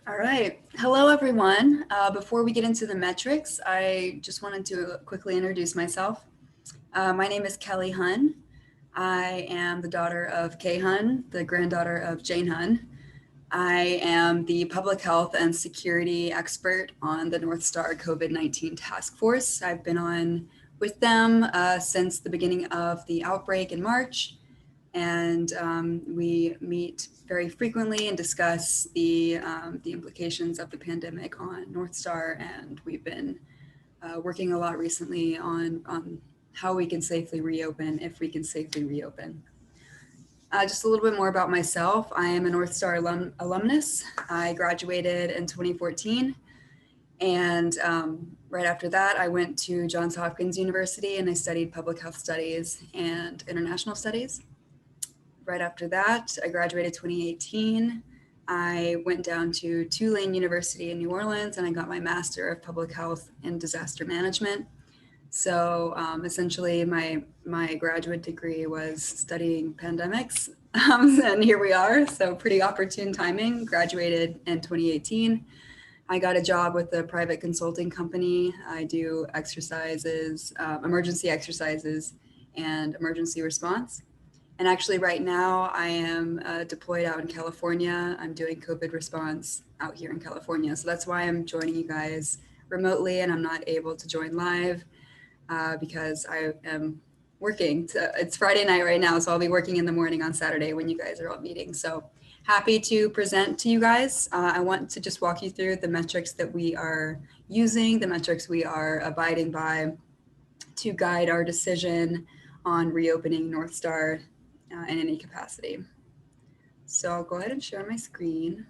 All right. Hello, everyone. Before we get into the metrics, I just wanted to quickly introduce myself. My name is Kelly Hun. I am the daughter of Kay Hun, the granddaughter of Jane Hun. I am the public health and security expert on the Northstar COVID-19 task force. I've been on with them since the beginning of the outbreak in March, and we meet very frequently and discuss the implications of the pandemic on Northstar. And we've been working a lot recently on how we can safely reopen, if we can safely reopen. Just a little bit more about myself. I am a Northstar alumnus. I graduated in 2014. And right after that, I went to Johns Hopkins University and I studied public health studies and international studies. Right after that, I graduated 2018. I went down to Tulane University in New Orleans and I got my Master of Public Health and Disaster Management. So essentially, my graduate degree was studying pandemics, and here we are. So pretty opportune timing. Graduated in 2018. I got a job with a private consulting company. I do exercises, emergency exercises, and emergency response. And actually, right now, I am deployed out in California. I'm doing COVID response out here in California. So that's why I'm joining you guys remotely, and I'm not able to join live because I am working. It's Friday night right now, so I'll be working in the morning on Saturday when you guys are all meeting. So happy to present to you guys. I want to just walk you through the metrics that we are using, the metrics we are abiding by to guide our decision on reopening Northstar in any capacity. So I'll go ahead and share my screen.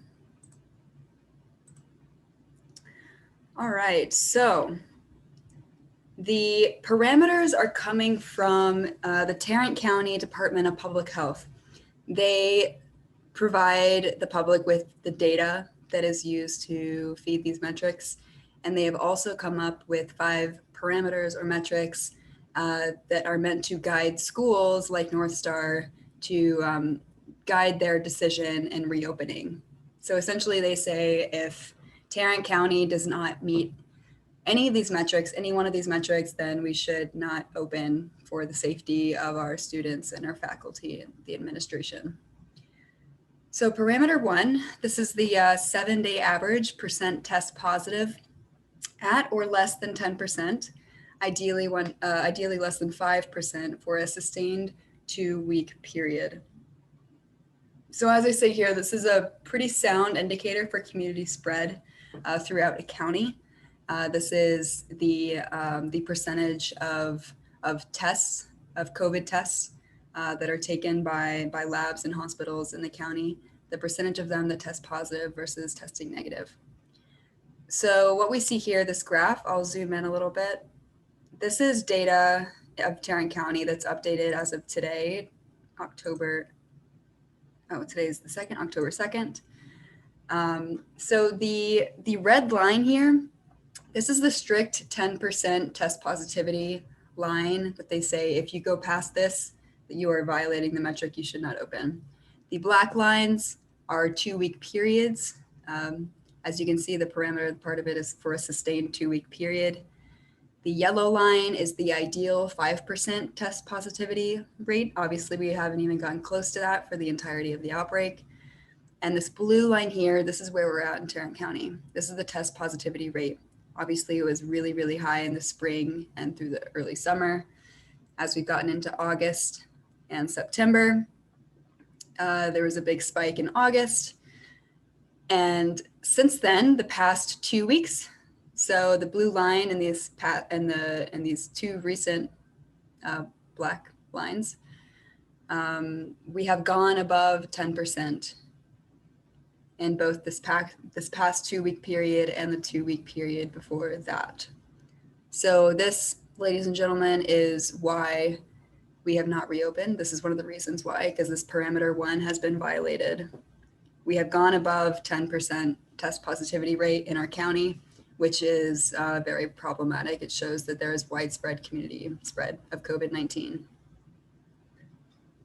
All right, so the parameters are coming from the Tarrant County Department of Public Health. They provide the public with the data that is used to feed these metrics. And they have also come up with 5 parameters or metrics that are meant to guide schools like Northstar to guide their decision in reopening. So essentially they say if Tarrant County does not meet any of these metrics, any one of these metrics, then we should not open for the safety of our students and our faculty and the administration. So parameter 1, this is the 7-day average percent test positive at or less than 10%, ideally less than 5% for a sustained 2-week period. So as I say here, this is a pretty sound indicator for community spread throughout a county. This is the percentage of tests, of COVID tests that are taken by labs and hospitals in the county, the percentage of them that test positive versus testing negative. So what we see here, this graph, I'll zoom in a little bit. This is data of Tarrant County that's updated as of today, today's the 2nd, October 2nd. So the red line here, this is the strict 10% test positivity line that they say if you go past this, that you are violating the metric, you should not open. The black lines are 2-week periods. As you can see, the parameter part of it is for a sustained 2-week period. The yellow line is the ideal 5% test positivity rate. Obviously, we haven't even gotten close to that for the entirety of the outbreak. And this blue line here, this is where we're at in Tarrant County. This is the test positivity rate. Obviously, it was really, really high in the spring and through the early summer. As we've gotten into August and September, there was a big spike in August. And since then, the past 2 weeks, so the blue line and these 2 recent black lines, we have gone above 10% in both this past 2-week period and the 2-week period before that. So this, ladies and gentlemen, is why we have not reopened. This is one of the reasons why, because this parameter 1 has been violated. We have gone above 10% test positivity rate in our county, which is very problematic. It shows that there is widespread community spread of COVID-19.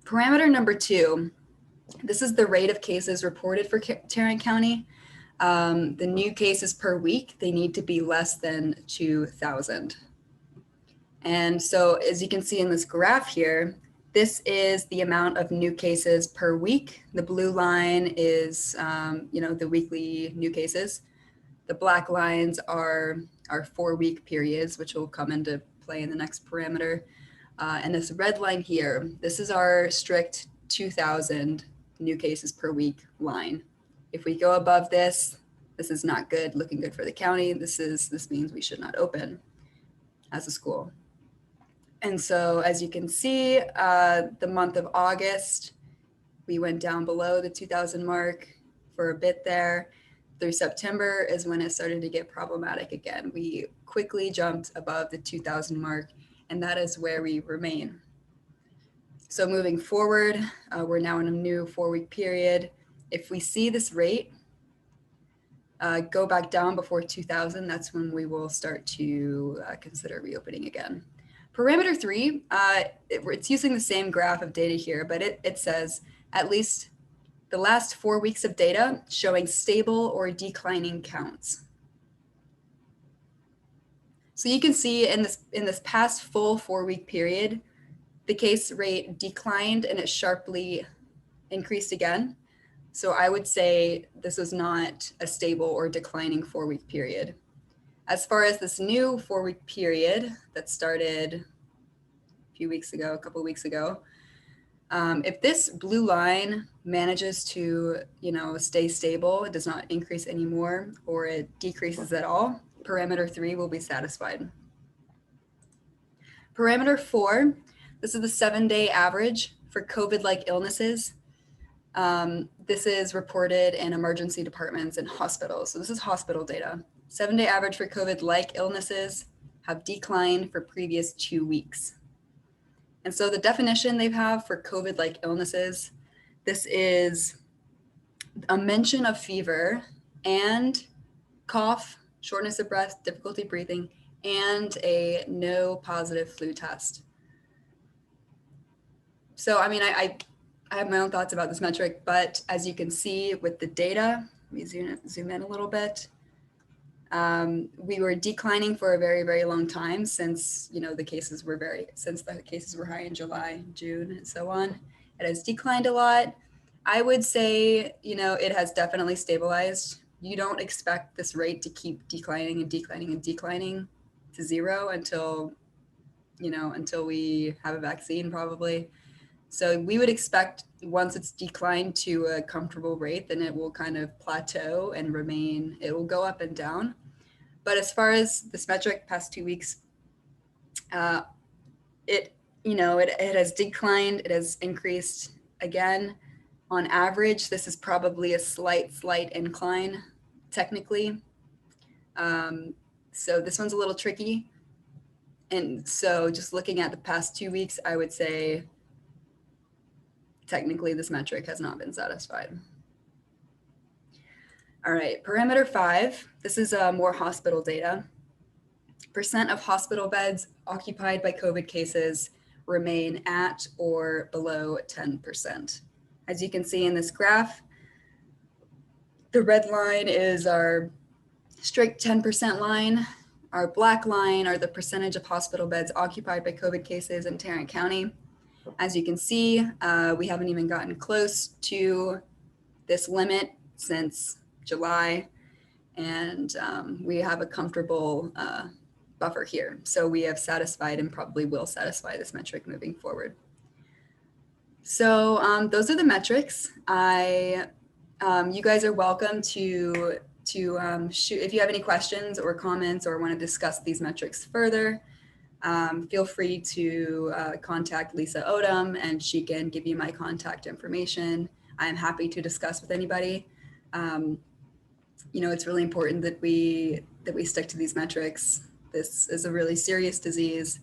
Parameter number 2, this is the rate of cases reported for Tarrant County. The new cases per week, they need to be less than 2,000. And so as you can see in this graph here, this is the amount of new cases per week. The blue line is, the weekly new cases. The black lines are our 4-week periods, which will come into play in the next parameter. And this red line here, this is our strict 2,000 new cases per week line. If we go above this, this is not good, looking good for the county. This means we should not open as a school. And so as you can see, the month of August, we went down below the 2,000 mark for a bit there. Through September is when it started to get problematic again. We quickly jumped above the 2,000 mark, and that is where we remain. So moving forward, we're now in a new 4-week period. If we see this rate go back down before 2,000, that's when we will start to consider reopening again. Parameter 3, it's using the same graph of data here, but it says at least the last 4 weeks of data showing stable or declining counts. So you can see in this past full 4-week period, the case rate declined and it sharply increased again. So I would say this was not a stable or declining 4-week period. As far as this new 4-week period that started a couple of weeks ago, if this blue line manages to, stay stable, it does not increase anymore, or it decreases at all, parameter 3 will be satisfied. Parameter 4, this is the 7-day average for COVID-like illnesses. This is reported in emergency departments and hospitals. So this is hospital data. 7-day average for COVID-like illnesses have declined for previous 2 weeks. And so the definition they have for COVID-like illnesses, this is a mention of fever and cough, shortness of breath, difficulty breathing, and a no positive flu test. So, I mean, I have my own thoughts about this metric, but as you can see with the data, let me zoom in a little bit. We were declining for a very, very long time since, the cases were high in July, June, and so on. It has declined a lot. I would say, it has definitely stabilized. You don't expect this rate to keep declining and declining and declining to zero until we have a vaccine, probably. So we would expect once it's declined to a comfortable rate, then it will kind of plateau and remain, it will go up and down. But as far as this metric past 2 weeks, it has declined, it has increased again. On average, this is probably a slight incline technically. So this one's a little tricky. And so just looking at the past 2 weeks, I would say technically this metric has not been satisfied. All right, parameter 5, this is more hospital data. Percent of hospital beds occupied by COVID cases remain at or below 10%. As you can see in this graph, the red line is our strict 10% line. Our black line are the percentage of hospital beds occupied by COVID cases in Tarrant County. As you can see, we haven't even gotten close to this limit since July, and we have a comfortable buffer here. So we have satisfied and probably will satisfy this metric moving forward. So those are the metrics. You guys are welcome to shoot if you have any questions or comments or want to discuss these metrics further. Feel free to contact Lisa Odom and she can give you my contact information. I'm happy to discuss with anybody. It's really important that we stick to these metrics. This is a really serious disease,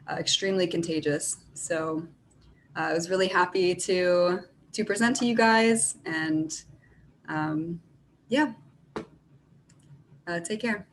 extremely contagious. So I was really happy to present to you guys, and take care.